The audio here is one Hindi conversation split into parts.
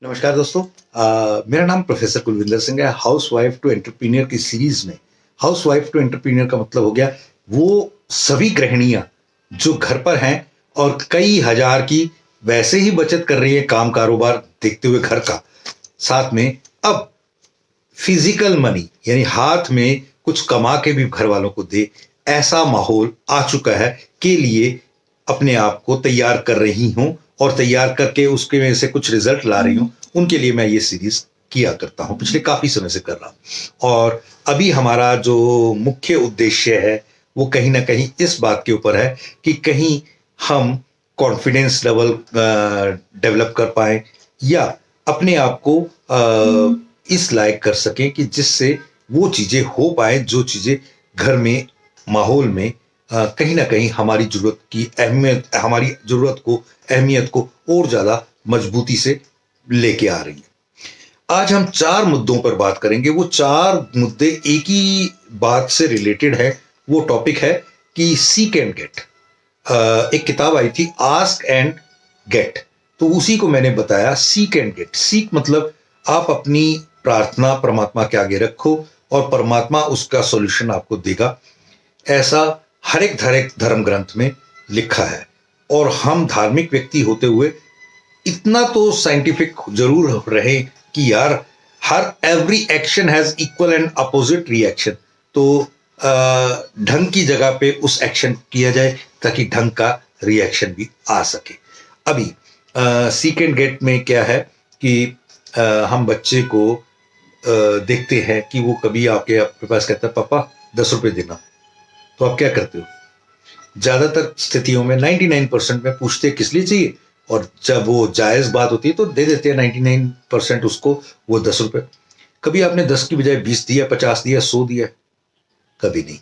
नमस्कार दोस्तों। मेरा नाम प्रोफेसर कुलविंदर सिंह है। हाउस वाइफ टू एंटरप्रेन्योर की सीरीज में हाउस वाइफ टू एंटरप्रेन्योर का मतलब हो गया वो सभी गृहिणियां जो घर पर हैं और कई हजार की वैसे ही बचत कर रही है काम कारोबार देखते हुए घर का, साथ में अब फिजिकल मनी यानी हाथ में कुछ कमा के भी घर वालों को दे, ऐसा माहौल आ चुका है के लिए अपने आप को तैयार कर रही हूं और तैयार करके उसके में से कुछ रिजल्ट ला रही हूं। उनके लिए मैं ये सीरीज किया करता हूं, पिछले काफी समय से कर रहा हूं। और अभी हमारा जो मुख्य उद्देश्य है वो कहीं ना कहीं इस बात के ऊपर है कि कहीं हम कॉन्फिडेंस लेवल डेवलप कर पाए या अपने आप को इस लायक कर सकें कि जिससे वो चीजें हो पाए जो चीजें घर में माहौल में कहीं ना कहीं हमारी जरूरत की अहमियत, हमारी जरूरत को, अहमियत को और ज्यादा मजबूती से लेके आ रही है। आज हम 4 मुद्दों पर बात करेंगे। वो 4 मुद्दे एक ही बात से रिलेटेड है। वो टॉपिक है कि सीक एंड गेट। एक किताब आई थी आस्क एंड गेट, तो उसी को मैंने बताया सीक एंड गेट। सीक मतलब आप अपनी प्रार्थना परमात्मा के आगे रखो और परमात्मा उसका सॉल्यूशन आपको देगा, ऐसा हर एक धर्म ग्रंथ में लिखा है। और हम धार्मिक व्यक्ति होते हुए इतना तो साइंटिफिक जरूर रहे कि यार हर every action has equal and opposite reaction. तो ढंग की जगह पे उस एक्शन किया जाए ताकि ढंग का रिएक्शन भी आ सके। अभी सीक एंड गेट में क्या है कि हम बच्चे को देखते हैं कि वो कभी आपके पास कहता है पापा 10 रुपए देना, तो आप क्या करते हो? ज्यादातर स्थितियों में 99% में पूछते किस लिए चाहिए, और जब वो जायज बात होती है तो दे देते हैं 99% उसको वो 10 रुपए। कभी आपने 10 की बजाय 20 दिया, 50 दिया, 100 दिया? कभी नहीं।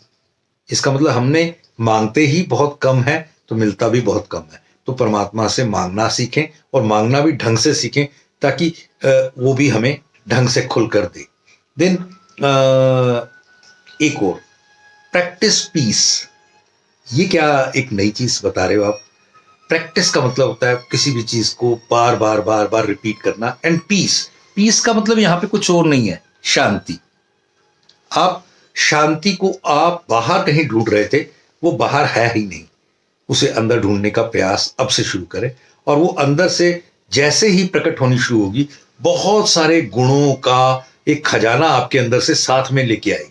इसका मतलब हमने मांगते ही बहुत कम है तो मिलता भी बहुत कम है। तो परमात्मा से मांगना सीखें और मांगना भी ढंग से सीखें ताकि वो भी हमें ढंग से खुलकर दे। देन एक और प्रैक्टिस पीस। ये क्या एक नई चीज बता रहे हो आप? प्रैक्टिस का मतलब होता है किसी भी चीज को बार बार बार बार रिपीट करना। एंड पीस, पीस का मतलब यहां पे कुछ और नहीं है, शांति। आप शांति को आप बाहर कहीं ढूंढ रहे थे, वो बाहर है ही नहीं। उसे अंदर ढूंढने का प्रयास अब से शुरू करें और वो अंदर से जैसे ही प्रकट होनी शुरू होगी, बहुत सारे गुणों का एक खजाना आपके अंदर से साथ में लेके आएगी।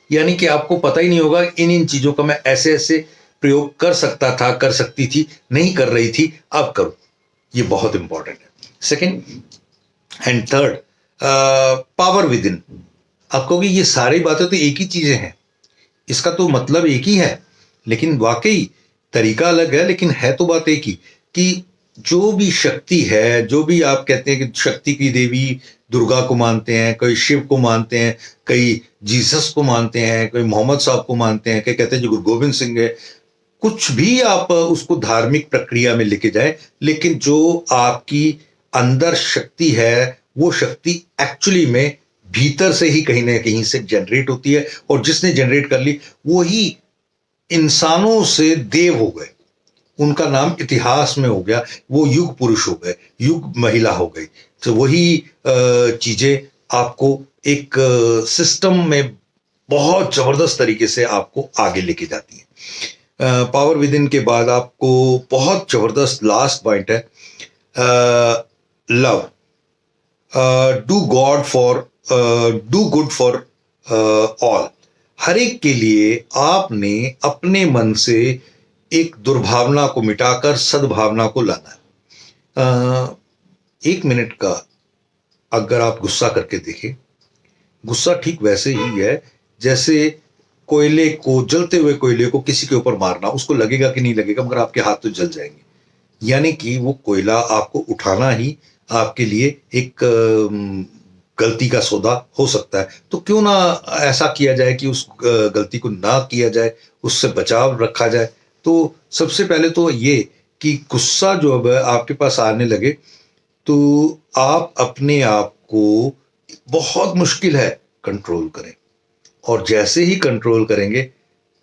यानी कि आपको पता ही नहीं होगा इन इन चीजों का मैं ऐसे ऐसे प्रयोग कर सकता था, कर सकती थी, नहीं कर रही थी, अब करो। ये बहुत इंपॉर्टेंट है। Second and third, power with in. आप कहोगे ये सारी बातें तो एक ही चीजें हैं, इसका तो मतलब एक ही है, लेकिन वाकई तरीका अलग है, लेकिन है तो बात एक ही कि जो भी शक्ति है, जो भी आप कहते हैं कि शक्ति की देवी दुर्गा को मानते हैं, कोई शिव को मानते हैं, कई जीसस को मानते हैं, कोई मोहम्मद साहब को मानते हैं, कई कहते हैं जो गुरु गोविंद सिंह है। कुछ भी आप उसको धार्मिक प्रक्रिया में लेके जाए, लेकिन जो आपकी अंदर शक्ति है वो शक्ति एक्चुअली में भीतर से ही कहीं ना कहीं से जनरेट होती है, और जिसने जनरेट कर ली वो ही इंसानों से देव हो गए, उनका नाम इतिहास में हो गया, वो युग पुरुष हो गए, युग महिला हो गई। तो वही चीजें आपको एक सिस्टम में बहुत जबरदस्त तरीके से आपको आगे लेके जाती है। पावर विद इन के बाद आपको बहुत जबरदस्त लास्ट पॉइंट है, love. Do good for all. हर एक के लिए आपने अपने मन से एक दुर्भावना को मिटाकर सद्भावना को लाना है। 1 मिनट का अगर आप गुस्सा करके देखें, गुस्सा ठीक वैसे ही है जैसे कोयले को, जलते हुए कोयले को किसी के ऊपर मारना, उसको लगेगा कि नहीं लगेगा, मगर आपके हाथ तो जल जाएंगे। यानी कि वो कोयला आपको उठाना ही आपके लिए एक गलती का सौदा हो सकता है। तो क्यों ना ऐसा किया जाए कि उस गलती को ना किया जाए, उससे बचाव रखा जाए। तो सबसे पहले तो ये कि गुस्सा जो अब आपके पास आने लगे तो आप अपने आप को, बहुत मुश्किल है, कंट्रोल करें। और जैसे ही कंट्रोल करेंगे,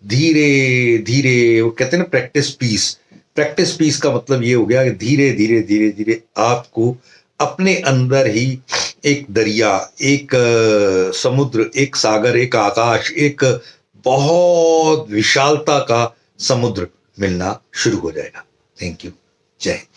धीरे धीरे, वो कहते हैं ना प्रैक्टिस पीस। प्रैक्टिस पीस का मतलब ये हो गया कि धीरे धीरे धीरे धीरे आपको अपने अंदर ही एक दरिया, एक समुद्र, एक सागर, एक आकाश, एक बहुत विशालता का समुद्र मिलना शुरू हो जाएगा। Thank you. जय हिंद।